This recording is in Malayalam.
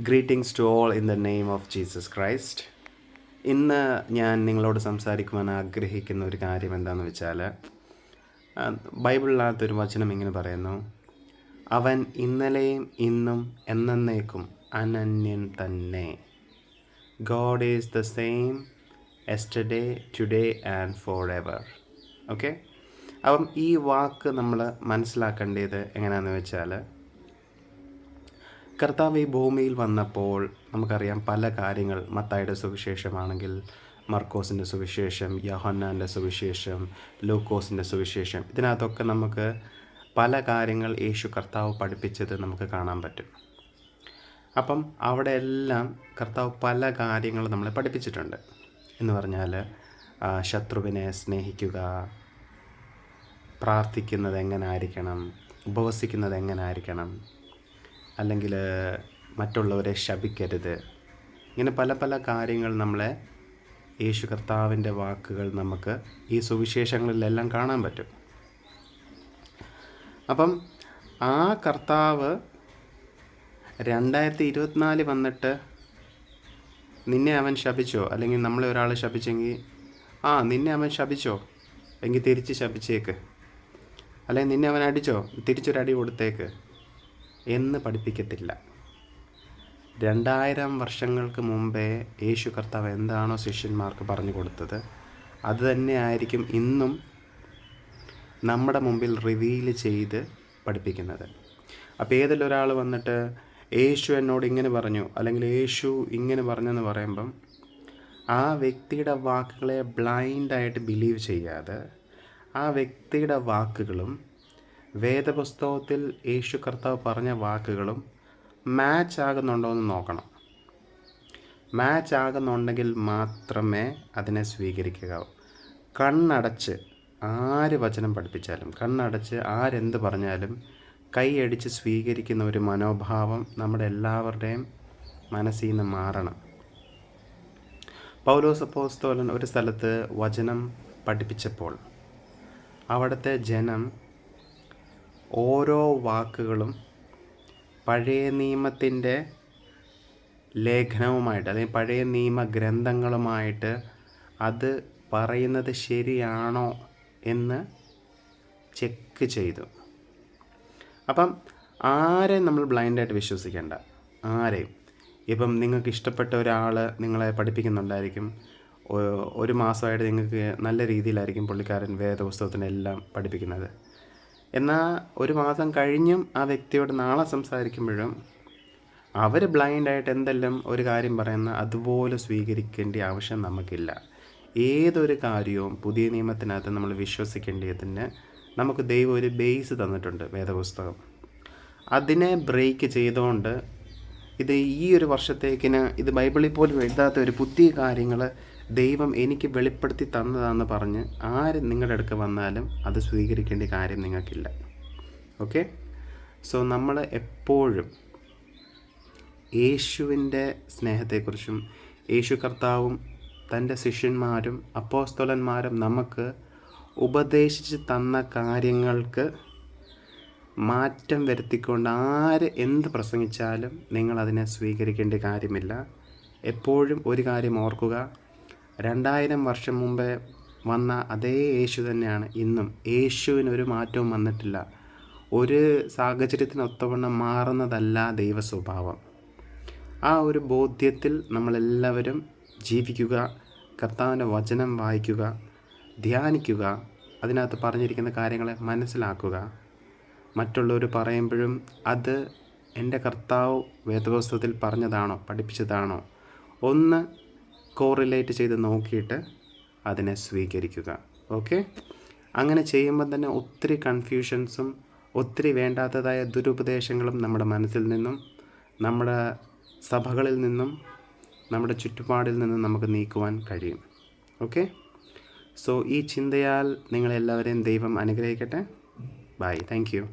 Greetings to all in the name of Jesus Christ. ഇന്ന് ഞാൻ നിങ്ങളോട് സംസാരിക്കുവാൻ ആഗ്രഹിക്കുന്ന ഒരു കാര്യം എന്താണെന്ന് വെച്ചാൽ, ബൈബിളിനകത്തൊരു വചനം ഇങ്ങനെ പറയുന്നു: അവൻ ഇന്നലെയും ഇന്നും എന്നേക്കും അനന്യൻ തന്നെ. God is the same yesterday, today and for ever. Okay, അപ്പം ഈ വാക്ക് നമ്മൾ മനസ്സിലാക്കേണ്ടത് എങ്ങനെയാണെന്ന് വെച്ചാൽ, കർത്താവ് ഈ ഭൂമിയിൽ വന്നപ്പോൾ നമുക്കറിയാം പല കാര്യങ്ങൾ. മത്തായിയുടെ സുവിശേഷമാണെങ്കിൽ, മർക്കോസിൻ്റെ സുവിശേഷം, യോഹന്നാൻ്റെ സുവിശേഷം, ലൂക്കോസിൻ്റെ സുവിശേഷം, ഇതിനകത്തൊക്കെ നമുക്ക് പല കാര്യങ്ങൾ യേശു കർത്താവ് പഠിപ്പിച്ചത് നമുക്ക് കാണാൻ പറ്റും. അപ്പം അവിടെ എല്ലാം കർത്താവ് പല കാര്യങ്ങൾ നമ്മളെ പഠിപ്പിച്ചിട്ടുണ്ട്. എന്ന് പറഞ്ഞാൽ ശത്രുവിനെ സ്നേഹിക്കുക, പ്രാർത്ഥിക്കുന്നത് എങ്ങനെ ആയിരിക്കണം, ഉപവസിക്കുന്നത് എങ്ങനെ ആയിരിക്കണം, അല്ലെങ്കിൽ മറ്റുള്ളവരെ ശപിക്കരുത്. ഇങ്ങനെ പല പല കാര്യങ്ങൾ നമ്മളെ യേശു കർത്താവിൻ്റെ വാക്കുകൾ നമുക്ക് ഈ സുവിശേഷങ്ങളിലെല്ലാം കാണാൻ പറ്റും. അപ്പം ആ കർത്താവ് 2024 വന്നിട്ട് നിന്നെ അവൻ ശപിച്ചോ, അല്ലെങ്കിൽ നമ്മളെ ഒരാൾ ശപിച്ചെങ്കിൽ നിന്നെ അവൻ ശപിച്ചോ എങ്കിൽ തിരിച്ച് ശപിച്ചേക്ക്, അല്ലെങ്കിൽ നിന്നെ അവൻ അടിച്ചോ തിരിച്ചൊരടി കൊടുത്തേക്ക് എന്ന് പഠിപ്പിക്കത്തില്ല. 2000 വർഷങ്ങൾക്ക് മുമ്പേ യേശു കർത്താവ് എന്താണോ ശിഷ്യന്മാർക്ക് പറഞ്ഞു കൊടുത്തത്, അത് തന്നെ ആയിരിക്കും ഇന്നും നമ്മുടെ മുമ്പിൽ റിവീൽ ചെയ്ത് പഠിപ്പിക്കുന്നത്. അപ്പോൾ ഏതെങ്കിലും ഒരാൾ വന്നിട്ട് യേശു എന്നോട് ഇങ്ങനെ പറഞ്ഞു, അല്ലെങ്കിൽ യേശു ഇങ്ങനെ പറഞ്ഞെന്ന് പറയുമ്പം ആ വ്യക്തിയുടെ വാക്കുകളെ ബ്ലൈൻഡായിട്ട് ബിലീവ് ചെയ്യാതെ ആ വ്യക്തിയുടെ വാക്കുകളും വേദപുസ്തകത്തിൽ യേശു കർത്താവ് പറഞ്ഞ വാക്കുകളും മാച്ച് ആകുന്നുണ്ടോ എന്ന് നോക്കണം. മാച്ച് ആകുന്നുണ്ടെങ്കിൽ മാത്രമേ അതിനെ സ്വീകരിക്കുക. കണ്ണടച്ച് ആര് വചനം പഠിപ്പിച്ചാലും, കണ്ണടച്ച് ആരെന്ത് പറഞ്ഞാലും കൈയടിച്ച് സ്വീകരിക്കുന്ന ഒരു മനോഭാവം നമ്മുടെ എല്ലാവരുടെയും മനസ്സിൽ നിന്ന് മാറണം. പൗലോസ് അപ്പോസ്തലൻ ഒരു സ്ഥലത്ത് വചനം പഠിപ്പിച്ചപ്പോൾ അവിടുത്തെ ജനം ഓരോ വാക്കുകളും പഴയ നിയമത്തിൻ്റെ ലേഖനവുമായിട്ട്, അല്ലെങ്കിൽ പഴയ നിയമ ഗ്രന്ഥങ്ങളുമായിട്ട് അത് പറയുന്നത് ശരിയാണോ എന്ന് ചെക്ക് ചെയ്തു. അപ്പം ആരെയും നമ്മൾ ബ്ലൈൻഡായിട്ട് വിശ്വസിക്കേണ്ട. ആരെയും. ഇപ്പം നിങ്ങൾക്ക് ഇഷ്ടപ്പെട്ട ഒരാൾ നിങ്ങളെ പഠിപ്പിക്കുന്നുണ്ടായിരിക്കും. ഒരു മാസമായിട്ട് നിങ്ങൾക്ക് നല്ല രീതിയിലായിരിക്കും പുള്ളിക്കാരൻ വേദപുസ്തകത്തിനെല്ലാം പഠിപ്പിക്കുന്നത്. എന്നാൽ ഒരു മാസം കഴിഞ്ഞും ആ വ്യക്തിയോട് നാളെ സംസാരിക്കുമ്പോഴും അവർ ബ്ലൈൻഡായിട്ട് എന്തെല്ലാം ഒരു കാര്യം പറയുന്ന അതുപോലെ സ്വീകരിക്കേണ്ട ആവശ്യം നമുക്കില്ല. ഏതൊരു കാര്യവും പുതിയ നിയമത്തിനകത്ത് നമ്മൾ വിശ്വസിക്കേണ്ടതിന് നമുക്ക് ദൈവം ഒരു ബേസ് തന്നിട്ടുണ്ട്, വേദപുസ്തകം. അതിനെ ബ്രേക്ക് ചെയ്തുകൊണ്ട് ഇത് ഈ ഒരു വർഷത്തേക്കിന് ഇത് ബൈബിളിൽ പോലും എഴുതാത്ത ഒരു പുതിയ കാര്യങ്ങൾ ദൈവം എനിക്ക് വെളിപ്പെടുത്തി തന്നതാണെന്ന് പറഞ്ഞ് ആര് നിങ്ങളുടെ അടുക്ക് വന്നാലും അത് സ്വീകരിക്കേണ്ട കാര്യം നിങ്ങൾക്കില്ല. ഓക്കെ, സോ നമ്മൾ എപ്പോഴും യേശുവിൻ്റെ സ്നേഹത്തെക്കുറിച്ചും യേശു കർത്താവും തൻ്റെ ശിഷ്യന്മാരും അപ്പോസ്തലന്മാരും നമുക്ക് ഉപദേശിച്ച് തന്ന കാര്യങ്ങൾക്ക് മാറ്റം വരുത്തിക്കൊണ്ട് ആര് എന്ത് പ്രസംഗിച്ചാലും നിങ്ങളതിനെ സ്വീകരിക്കേണ്ട കാര്യമില്ല. എപ്പോഴും ഒരു കാര്യം ഓർക്കുക, 2000 വർഷം മുമ്പേ വന്ന അതേ യേശു തന്നെയാണ് ഇന്നും. യേശുവിനൊരു മാറ്റവും വന്നിട്ടില്ല. ഒരു സാഹചര്യത്തിനൊത്തവണ്ണം മാറുന്നതല്ല ദൈവ സ്വഭാവം. ആ ഒരു ബോധ്യത്തിൽ നമ്മളെല്ലാവരും ജീവിക്കുക. കർത്താവിൻ്റെ വചനം വായിക്കുക, ധ്യാനിക്കുക, അതിനകത്ത് പറഞ്ഞിരിക്കുന്ന കാര്യങ്ങളെ മനസ്സിലാക്കുക. മറ്റുള്ളവർ പറയുമ്പോഴും അത് എൻ്റെ കർത്താവ് വേദപുസ്തകത്തിൽ പറഞ്ഞതാണോ പഠിപ്പിച്ചതാണോ ഒന്ന് കോറിലേറ്റ് ചെയ്ത് നോക്കിയിട്ട് അതിനെ സ്വീകരിക്കുക. ഓക്കെ, അങ്ങനെ ചെയ്യുമ്പോൾ തന്നെ ഒത്തിരി കൺഫ്യൂഷൻസും ഒത്തിരി വേണ്ടാത്തതായ ദുരുപദേശങ്ങളും നമ്മുടെ മനസ്സിൽ നിന്നും, നമ്മുടെ സഭകളിൽ നിന്നും, നമ്മുടെ ചുറ്റുപാടിൽ നിന്നും നമുക്ക് നീക്കുവാൻ കഴിയും. ഓക്കെ, സോ ഈ ചിന്തയാൽ നിങ്ങളെല്ലാവരെയും ദൈവം അനുഗ്രഹിക്കട്ടെ. Bye, thank U.